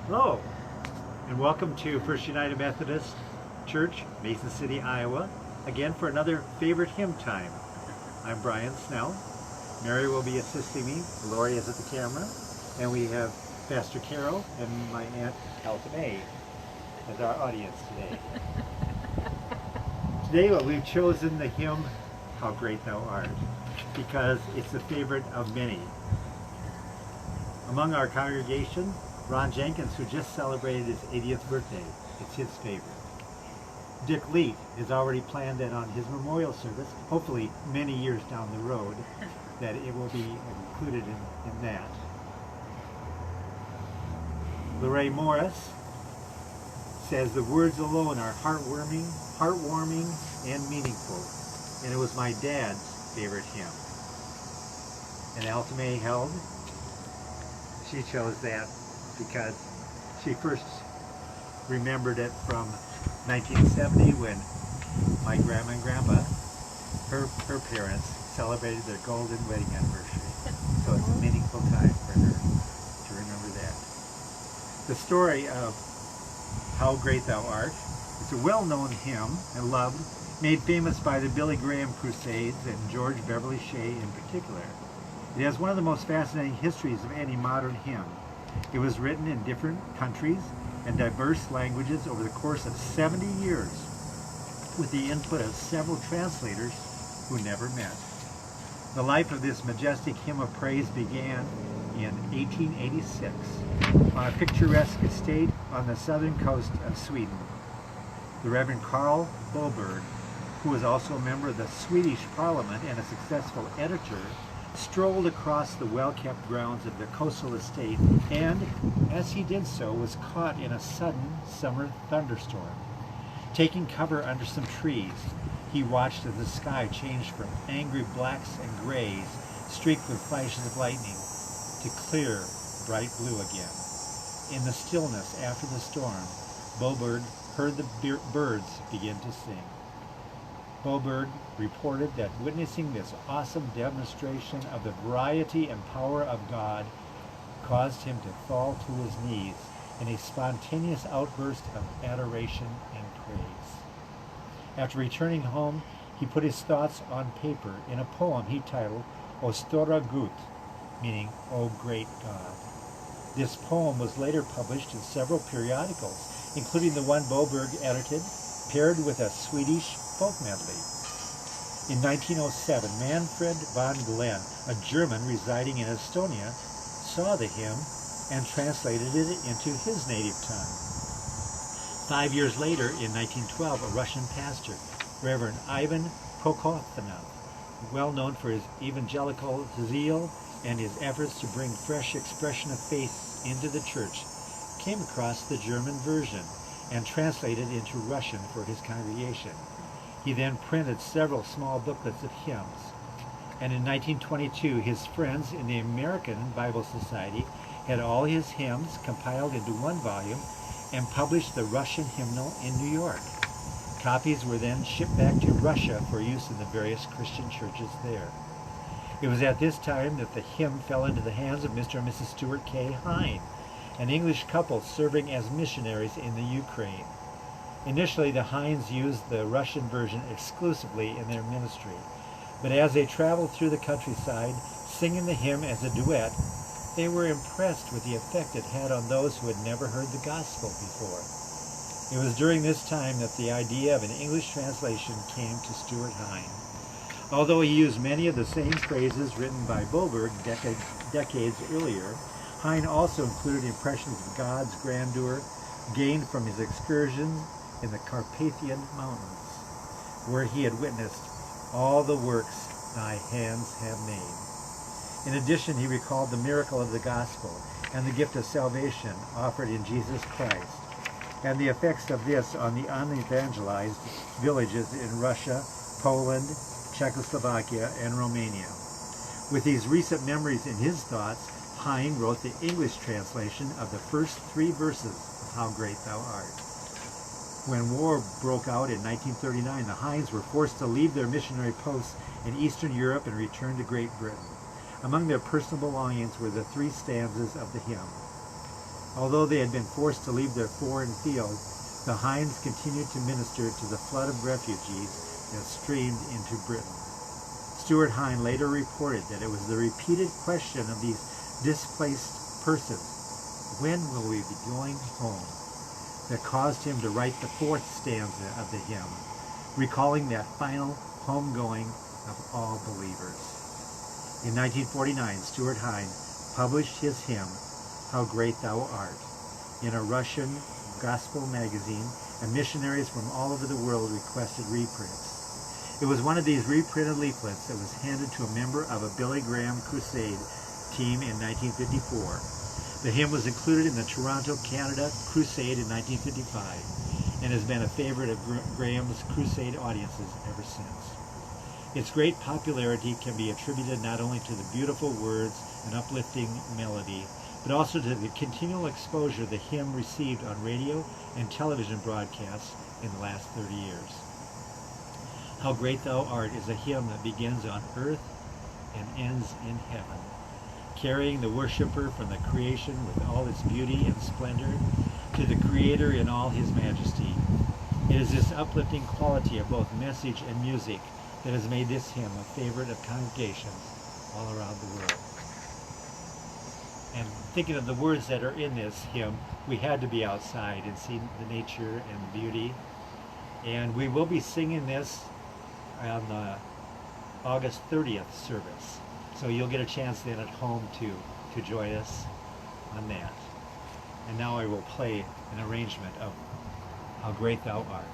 Hello, and welcome to First United Methodist Church, Mason City, Iowa, again for another favorite hymn time. I'm Brian Snell. Mary will be assisting me, Lori is at the camera, and we have Pastor Carol and my Aunt Alta May as our audience today. Today we've chosen the hymn, How Great Thou Art, because it's the favorite of many. Among our congregation, Ron Jenkins, who just celebrated his 80th birthday, it's his favorite. Dick Leet has already planned that on his memorial service, hopefully many years down the road, that it will be included in that. Lorraine Morris says the words alone are heartwarming and meaningful, and it was my dad's favorite hymn. And Alta May held, she chose that because she first remembered it from 1970 when my grandma and grandpa, her parents, celebrated their golden wedding anniversary. So it's a meaningful time for her to remember that. The story of How Great Thou Art is a well-known hymn and loved, made famous by the Billy Graham Crusades and George Beverly Shea in particular. It has one of the most fascinating histories of any modern hymn. It was written in different countries and diverse languages over the course of 70 years with the input of several translators who never met. The life of this majestic hymn of praise began in 1886 on a picturesque estate on the southern coast of Sweden. The Reverend Carl Boberg, who was also a member of the Swedish Parliament and a successful editor, strolled across the well-kept grounds of the coastal estate and, as he did so, was caught in a sudden summer thunderstorm. Taking cover under some trees, he watched as the sky changed from angry blacks and grays, streaked with flashes of lightning, to clear, bright blue again. In the stillness after the storm, Boberg heard the birds begin to sing. Boberg reported that witnessing this awesome demonstration of the variety and power of God caused him to fall to his knees in a spontaneous outburst of adoration and praise. After returning home, he put his thoughts on paper in a poem he titled O Stora Gud, meaning O Great God. This poem was later published in several periodicals, including the one Boberg edited, paired with a Swedish folk medley. In 1907, Manfred von Glenn, a German residing in Estonia, saw the hymn and translated it into his native tongue. 5 years later, in 1912, a Russian pastor, Reverend Ivan Prokofiev, well known for his evangelical zeal and his efforts to bring fresh expression of faith into the church, came across the German version and translated into Russian for his congregation. He then printed several small booklets of hymns. And in 1922, his friends in the American Bible Society had all his hymns compiled into one volume and published the Russian hymnal in New York. Copies were then shipped back to Russia for use in the various Christian churches there. It was at this time that the hymn fell into the hands of Mr. and Mrs. Stuart K. Hine, an English couple serving as missionaries in the Ukraine. Initially, the Hines used the Russian version exclusively in their ministry, but as they traveled through the countryside, singing the hymn as a duet, they were impressed with the effect it had on those who had never heard the gospel before. It was during this time that the idea of an English translation came to Stuart Hine. Although he used many of the same phrases written by Boberg decades earlier, Hine also included impressions of God's grandeur gained from his excursions in the Carpathian Mountains, where he had witnessed all the works thy hands have made. In addition, he recalled the miracle of the gospel and the gift of salvation offered in Jesus Christ, and the effects of this on the unevangelized villages in Russia, Poland, Czechoslovakia, and Romania. With these recent memories in his thoughts, Hine wrote the English translation of the first 3 verses of How Great Thou Art. When war broke out in 1939, the Hines were forced to leave their missionary posts in Eastern Europe and return to Great Britain. Among their personal belongings were the 3 stanzas of the hymn. Although they had been forced to leave their foreign field, the Hinds continued to minister to the flood of refugees that streamed into Britain. Stuart Hine later reported that it was the repeated question of these displaced persons, "When will we be going home?" that caused him to write the fourth stanza of the hymn, recalling that final homegoing of all believers. In 1949, Stuart Hine published his hymn, "How Great Thou Art," in a Russian gospel magazine, and missionaries from all over the world requested reprints. It was one of these reprinted leaflets that was handed to a member of a Billy Graham crusade team in 1954. The hymn was included in the Toronto, Canada crusade in 1955 and has been a favorite of Graham's crusade audiences ever since. Its great popularity can be attributed not only to the beautiful words and uplifting melody, but also to the continual exposure the hymn received on radio and television broadcasts in the last 30 years. How Great Thou Art is a hymn that begins on earth and ends in heaven, carrying the worshiper from the creation with all its beauty and splendor to the Creator in all his majesty. It is this uplifting quality of both message and music that has made this hymn a favorite of congregations all around the world. And thinking of the words that are in this hymn, we had to be outside and see the nature and the beauty. And we will be singing this on the August 30th service. So you'll get a chance then at home to join us on that. And now I will play an arrangement of How Great Thou Art.